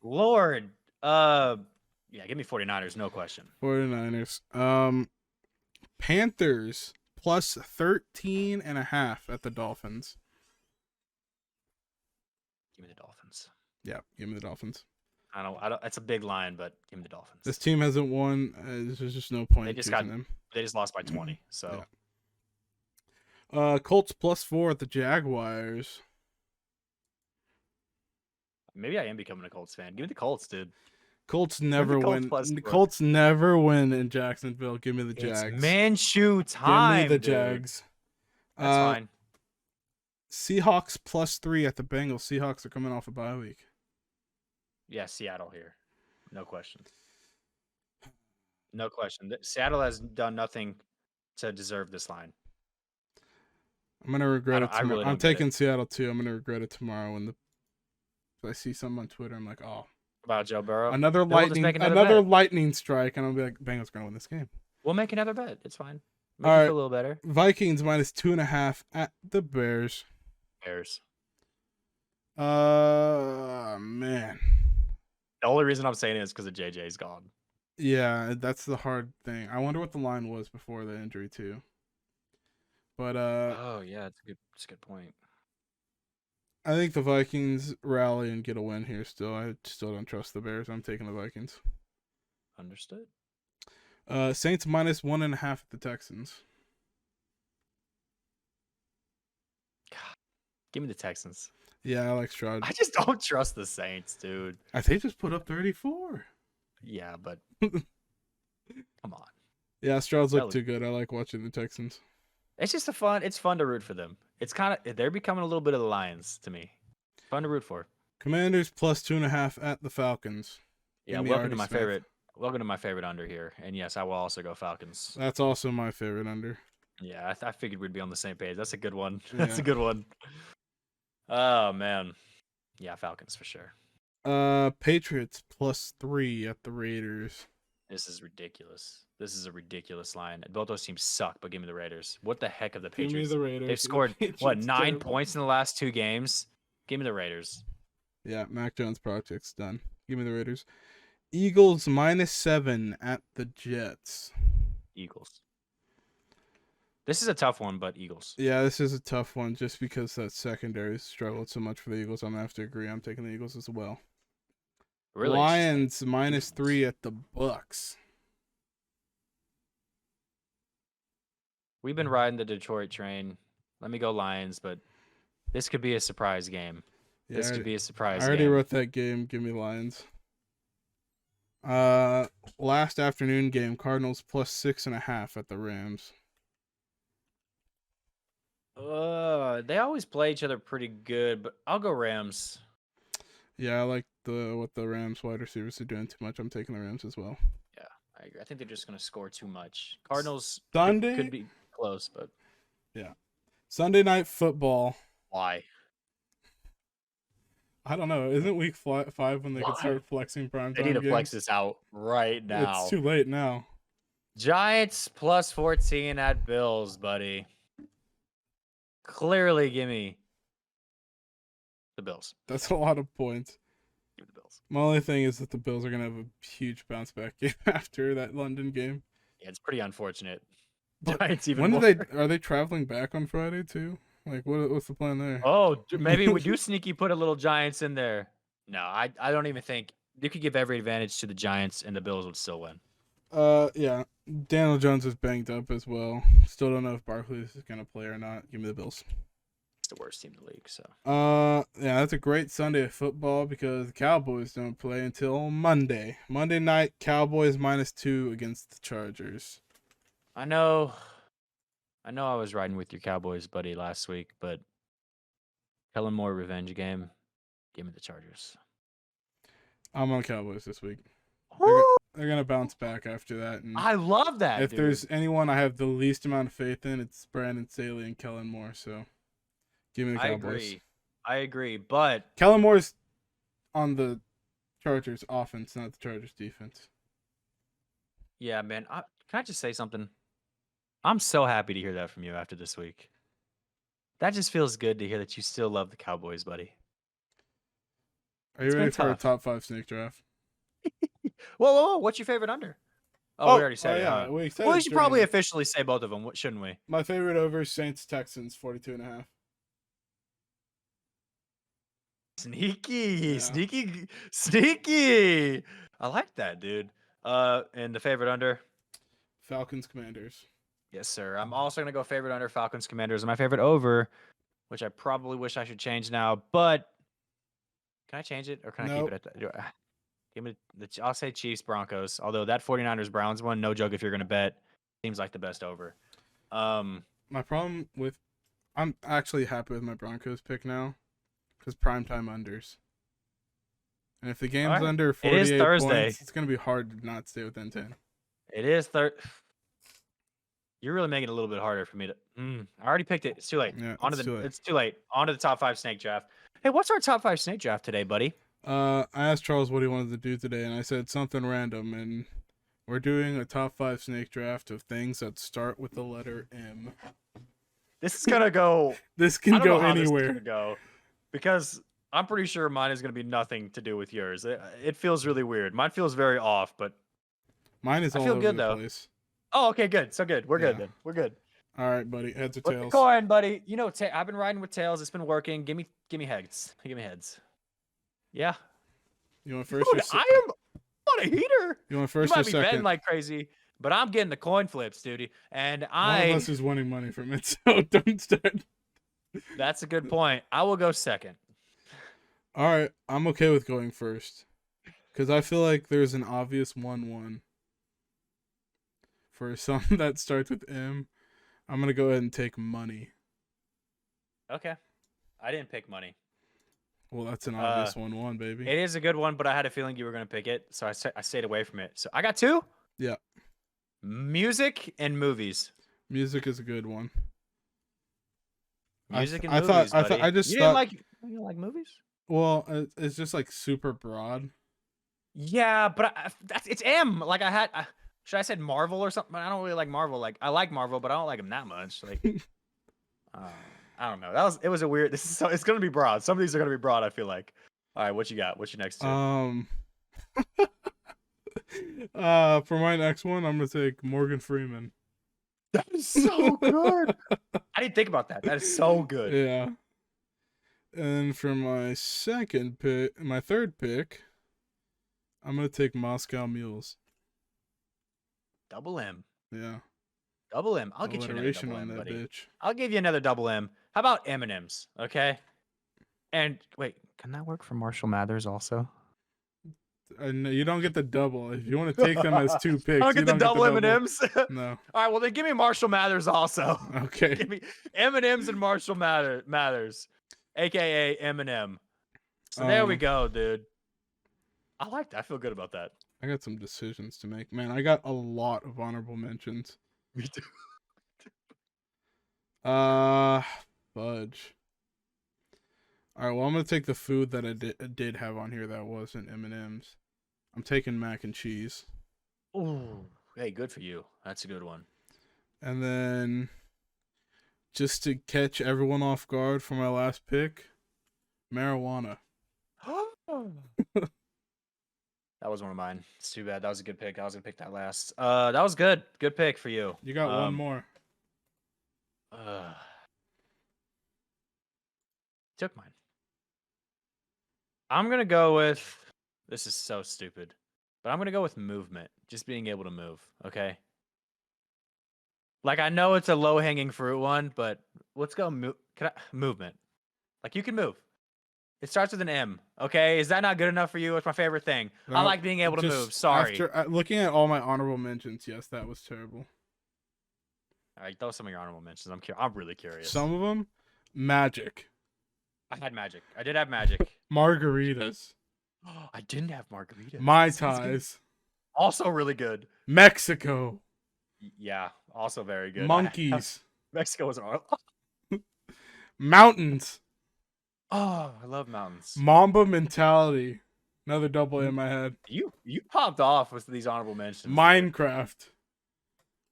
Lord. Yeah, give me 49ers, no question. 49ers. Panthers plus 13.5 at the Dolphins. Give me the Dolphins. Yeah, give me the Dolphins. I don't. It's a big line, but give me the Dolphins. This team hasn't won. There's just no point in choosing them. They just lost by 20. So. Yeah. Colts plus 4 at the Jaguars. Maybe I am becoming a Colts fan. Give me the Colts, dude. Colts never win. The Colts never win in Jacksonville. Give me the Jags. It's Minshew time. Give me the dude. Jags. That's fine. Seahawks plus 3 at the Bengals. Seahawks are coming off a bye week. Yeah, Seattle here. No question. No question. Seattle has done nothing to deserve this line. I'm going to regret it tomorrow. Really I'm taking Seattle too. I'm going to regret it tomorrow when I see something on Twitter. I'm like, oh. About Joe Burrow? Another lightning strike, and I'll be like, Bengals going to win this game. We'll make another bet. It's fine. All right. Feel a little better. Vikings minus 2.5 at the Bears. Bears. Man. The only reason I'm saying it is because of JJ's gone. Yeah, that's the hard thing. I wonder what the line was before the injury too. But Oh yeah, it's a good point. I think the Vikings rally and get a win here. Still, I still don't trust the Bears. I'm taking the Vikings. Understood. Saints minus 1.5 at the Texans. Give me the Texans. Yeah, I like Stroud. I just don't trust the Saints, dude. They just put up 34. Yeah, but come on. Yeah, Stroud's look too good. I like watching the Texans. It's just it's fun to root for them. It's kind of, they're becoming a little bit of the Lions to me. Fun to root for. Commanders plus 2.5 at the Falcons. Yeah, welcome to my favorite. Welcome to my favorite under here. And yes, I will also go Falcons. That's also my favorite under. Yeah, I figured we'd be on the same page. That's a good one. That's a good one. Oh man, yeah, Falcons for sure. Patriots plus 3 at the Raiders. This is ridiculous. This is a ridiculous line. Both those teams suck, but give me the Raiders. What the heck of the Patriots? Give me the Raiders. They've scored what 9 points in the last 2 games. Give me the Raiders. Yeah, Mac Jones project's done. Give me the Raiders. Eagles minus 7 at the Jets. Eagles. This is a tough one, but Eagles. Yeah, this is a tough one just because that secondary struggled so much for the Eagles. I'm going to have to agree. I'm taking the Eagles as well. Really? Lions minus 3 at the Bucks. We've been riding the Detroit train. Let me go Lions, but this could be a surprise game. Yeah, this could be a surprise I already game. wrote that game. Give me Lions. Last afternoon game, Cardinals plus 6.5 at the Rams. They always play each other pretty good, but I'll go Rams. Yeah, I like what the Rams wide receivers are doing too much. I'm taking the Rams as well. Yeah, I agree. I think they're just going to score too much. Cardinals Sunday could be close, but yeah. Sunday night football. Why? I don't know. Isn't week 5 when they can start flexing prime time They need to games? flex this out right now. It's too late now. Giants plus 14 at Bills, buddy. Clearly, give me the Bills. That's a lot of points. Give me the Bills. My only thing is that the Bills are going to have a huge bounce back game after that London game. Yeah, it's pretty unfortunate. But Giants even when more. are they traveling back on Friday too? Like what's the plan there? Oh, maybe we do sneaky put a little Giants in there. No, I don't even think you could give every advantage to the Giants and the Bills would still win. Yeah. Daniel Jones is banged up as well. Still don't know if Barkley is gonna play or not. Give me the Bills. It's the worst team in the league, so. Yeah, that's a great Sunday of football because the Cowboys don't play until Monday. Monday night, Cowboys minus 2 against the Chargers. I know I was riding with your Cowboys buddy last week, but Kellen Moore revenge game. Give me the Chargers. I'm on Cowboys this week. They're gonna bounce back after that. And I love that. if dude. there's anyone I have the least amount of faith in, it's Brandon Staley and Kellen Moore. So give me the Cowboys. I agree, but Kellen Moore's on the Chargers offense, not the Chargers defense. yeah, man. Can I just say something? I'm so happy to hear that from you after this week. That just feels good to hear that you still love the Cowboys, buddy. Are you ready for a top 5 snake draft? Whoa! What's your favorite under? Oh, we already said it. Yeah, Huh? we should probably officially say both of them, shouldn't we? My favorite over is Saints Texans 42.5. Sneaky. I like that, dude. And the favorite under? Falcons Commanders. Yes, sir. I'm also gonna go favorite under Falcons Commanders, and my favorite over, which I probably wish I should change now, but can I change it or can I keep it at that? Give me I'll say Chiefs Broncos. Although that 49ers Browns one, no joke if you're gonna bet, seems like the best over. My problem with I'm actually happy with my Broncos pick now because primetime unders. And if the game's under 48 points, it's gonna be hard to not stay within 10. It is You're really making it a little bit harder for me to. I already picked it. It's too late. Yeah, It's too late. On to the top 5 snake draft. Hey, what's our top 5 snake draft today, buddy? I asked Charles what he wanted to do today, and I said something random, and we're doing a top 5 snake draft of things that start with the letter M. This is gonna go. This can go anywhere. This is gonna go, because I'm pretty sure mine is gonna be nothing to do with yours. It feels really weird. Mine feels very off, but mine is all over the place. Oh, okay, good. So good. We're good then. We're good. All right, buddy. Heads or Flip the tails? coin, buddy. You know, I've been riding with tails. It's been working. Give me heads. Give me heads. Yeah. You want first Dude, or I second? am on a heater. You want You first or might be betting second? like crazy, but I'm getting the coin flips, dude. And One of us is winning money from it, so don't start. That's a good point. I will go second. All right, I'm okay with going first, because I feel like there's an obvious 1-1 for something that starts with M. I'm gonna go ahead and take money. Okay. I didn't pick money. Well, that's an obvious 1-1, baby. It is a good one, but I had a feeling you were going to pick it, so I stayed away from it. So I got 2? Yeah. Music and movies. Music is a good one. Music and I movies, thought buddy. I just you thought. You didn't like movies? Well, it's just like super broad. Yeah, but it's M. Like should I said Marvel or something? I don't really like Marvel. Like I like Marvel, but I don't like them that much. Like I don't know. It was a weird. It's gonna be broad. Some of these are gonna be broad. I feel like. All right, what you got? What's your next two? For my next one, I'm gonna take Morgan Freeman. That is so good. I didn't think about that. That is so good. Yeah. And for my third pick, I'm gonna take Moscow Mules. Double M. Yeah. Double M. I'll get you another double on M, that buddy. bitch. I'll give you another double M. How about M&M's? Okay. And wait, can that work for Marshall Mathers also? No, you don't get the double. If you want to take them as 2 picks, I don't get the double M&Ms. No. All right, well then give me Marshall Mathers also. Okay. Give me M&Ms and Marshall Mathers, aka Eminem. So there we go, dude. I like that. I feel good about that. I got some decisions to make. Man, I got a lot of honorable mentions. Me too. Fudge. All right, well, I'm gonna take the food that I did have on here that wasn't M&M's. I'm taking mac and cheese. Ooh, hey, good for you. That's a good one. And then, just to catch everyone off guard for my last pick, marijuana. That was one of mine. It's too bad. That was a good pick. I was gonna pick that last. That was good. Good pick for you. You got one more. Took mine. I'm gonna go with. This is so stupid, but I'm gonna go with movement. Just being able to move. Okay. Like I know it's a low hanging fruit one, but let's go movement. Like you can move. It starts with an M. Okay, is that not good enough for you? It's my favorite thing. I like being able to move. Sorry. After looking at all my honorable mentions, yes, that was terrible. All right, throw some of your honorable mentions. I'm really curious. Some of them, magic. I had magic. I did have magic. Margaritas. I didn't have margaritas. Mai Tais. Also really good. Mexico. Yeah, also very good. Monkeys. Mexico was an Mountains. Oh, I love mountains. Mamba mentality. Another double in my head. You popped off with these honorable mentions. Minecraft.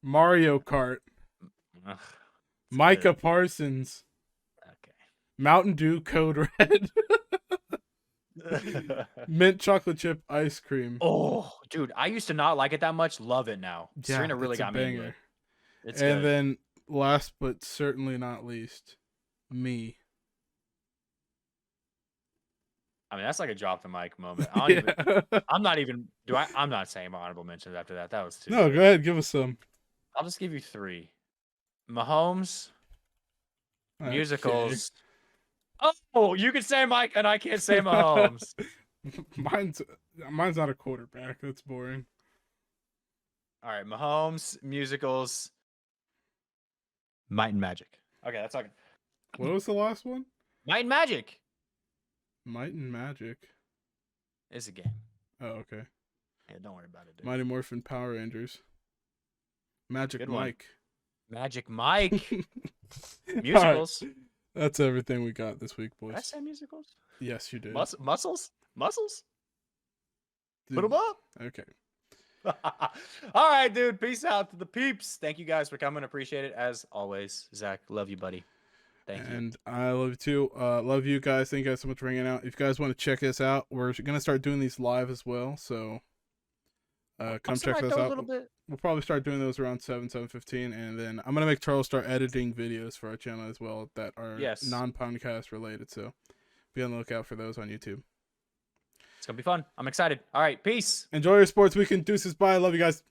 Mario Kart. Ugh, Micah Parsons. Okay. Mountain Dew Code Red. Mint chocolate chip ice cream. Oh, dude, I used to not like it that much. Love it now. Yeah, Serena really got me into it. It's good. And then last but certainly not least, me. I mean, that's like a drop the mic moment. I'm not saying my honorable mentions after that. That was too. No, go ahead, give us some. I'll just give you 3. Mahomes, musicals. Oh, you can say Mike and I can't say Mahomes. Mine's not a quarterback. That's boring. All right, Mahomes, musicals, Might and Magic. Okay, that's all. What was the last one? Might and Magic. Might and Magic. It's a game. Oh, okay. Yeah, don't worry about it, dude. Mighty Morphin Power Rangers. Magic Good Mike. Magic Mike. Musicals. Right. That's everything we got this week, boys. Did I say musicals? Yes, you did. Muscles? Dude. Put them up. Okay. All right, dude. Peace out to the peeps. Thank you guys for coming. Appreciate it as always. Zach, love you, buddy. Thank you. And I love you too. Love you guys. Thank you guys so much for hanging out. If you guys want to check us out, we're gonna start doing these live as well. So Come seeing check my those toes a out. little bit. We'll probably start doing those around 7:15, and then I'm gonna make Charles start editing videos for our channel as well that are Yes. non-podcast related. So be on the lookout for those on YouTube. It's gonna be fun. I'm excited. All right, peace. Enjoy your sports weekend. Deuces. Bye. Love you guys.